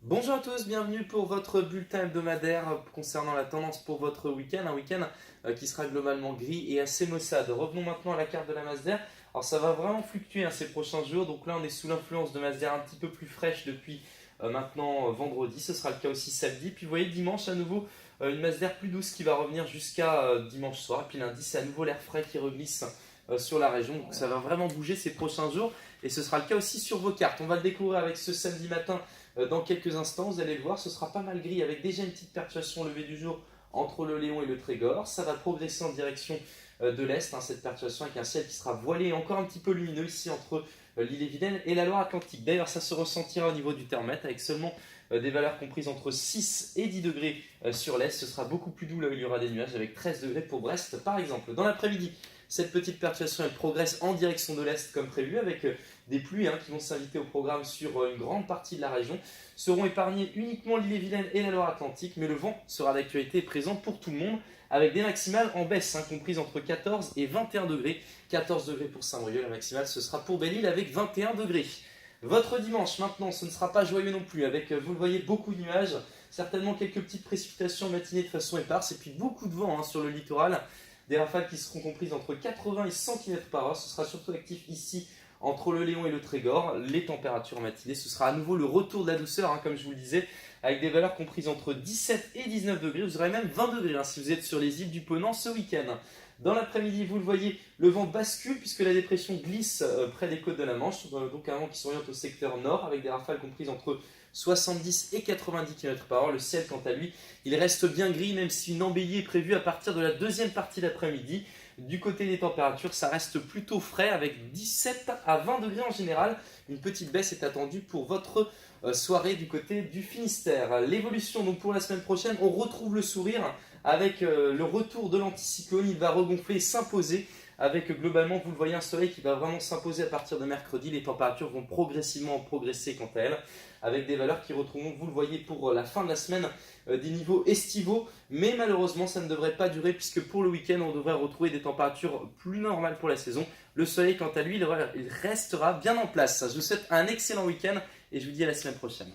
Bonjour à tous, bienvenue pour votre bulletin hebdomadaire concernant la tendance pour votre week-end. Un week-end qui sera globalement gris et assez maussade. Revenons maintenant à la carte de la Masdar. Alors ça va vraiment fluctuer ces prochains jours. Donc là on est sous l'influence de Masdar un petit peu plus fraîche depuis maintenant vendredi. Ce sera le cas aussi samedi. Puis vous voyez dimanche à nouveau une Masdar plus douce qui va revenir jusqu'à dimanche soir. Et puis lundi c'est à nouveau l'air frais qui reglisse sur la région. Donc ça va vraiment bouger ces prochains jours. Et ce sera le cas aussi sur vos cartes. On va le découvrir avec ce samedi matin dans quelques instants. Vous allez le voir, ce sera pas mal gris avec déjà une petite perturbation levée du jour entre le Léon et le Trégor. Ça va progresser en direction de l'Est, cette perturbation avec un ciel qui sera voilé et encore un petit peu lumineux ici entre l'île-et-Vilaine et la Loire-Atlantique. D'ailleurs, ça se ressentira au niveau du thermomètre avec seulement des valeurs comprises entre 6 et 10 degrés sur l'Est. Ce sera beaucoup plus doux là où il y aura des nuages avec 13 degrés pour Brest par exemple. Dans l'après-midi, cette petite perturbation elle progresse en direction de l'Est comme prévu avec des pluies qui vont s'inviter au programme sur une grande partie de la région. Seront épargnés uniquement l'île-et-Vilaine et la Loire-Atlantique, mais le vent sera d'actualité présent pour tout le monde avec des maximales en baisse, comprises entre 14 et 21 degrés. 14 degrés pour Saint-Brieuc, la maximale ce sera pour Belle-Île avec 21 degrés. Votre dimanche maintenant, ce ne sera pas joyeux non plus, avec, vous le voyez, beaucoup de nuages, certainement quelques petites précipitations matinées de façon éparse, et puis beaucoup de vent sur le littoral. Des rafales qui seront comprises entre 80 et 100 km par heure. Ce sera surtout actif ici entre le Léon et le Trégor. Les températures matinées, ce sera à nouveau le retour de la douceur, comme je vous le disais, avec des valeurs comprises entre 17 et 19 degrés. Vous aurez même 20 degrés si vous êtes sur les îles du Ponant ce week-end. Dans l'après-midi, vous le voyez, le vent bascule puisque la dépression glisse près des côtes de la Manche. Donc un vent qui s'oriente au secteur nord avec des rafales comprises entre 70 et 90 km par heure. Le ciel, quant à lui, il reste bien gris, même si une embellie est prévue à partir de la deuxième partie d'après-midi. Du côté des températures, ça reste plutôt frais avec 17 à 20 degrés en général. Une petite baisse est attendue pour votre soirée du côté du Finistère. L'évolution donc pour la semaine prochaine, on retrouve le sourire avec le retour de l'anticyclone. Il va regonfler et s'imposer avec globalement, vous le voyez, un soleil qui va vraiment s'imposer à partir de mercredi. Les températures vont progressivement progresser quant à elles, avec des valeurs qui retrouveront, vous le voyez, pour la fin de la semaine, des niveaux estivaux. Mais malheureusement, ça ne devrait pas durer, puisque pour le week-end, on devrait retrouver des températures plus normales pour la saison. Le soleil, quant à lui, il restera bien en place. Je vous souhaite un excellent week-end et je vous dis à la semaine prochaine.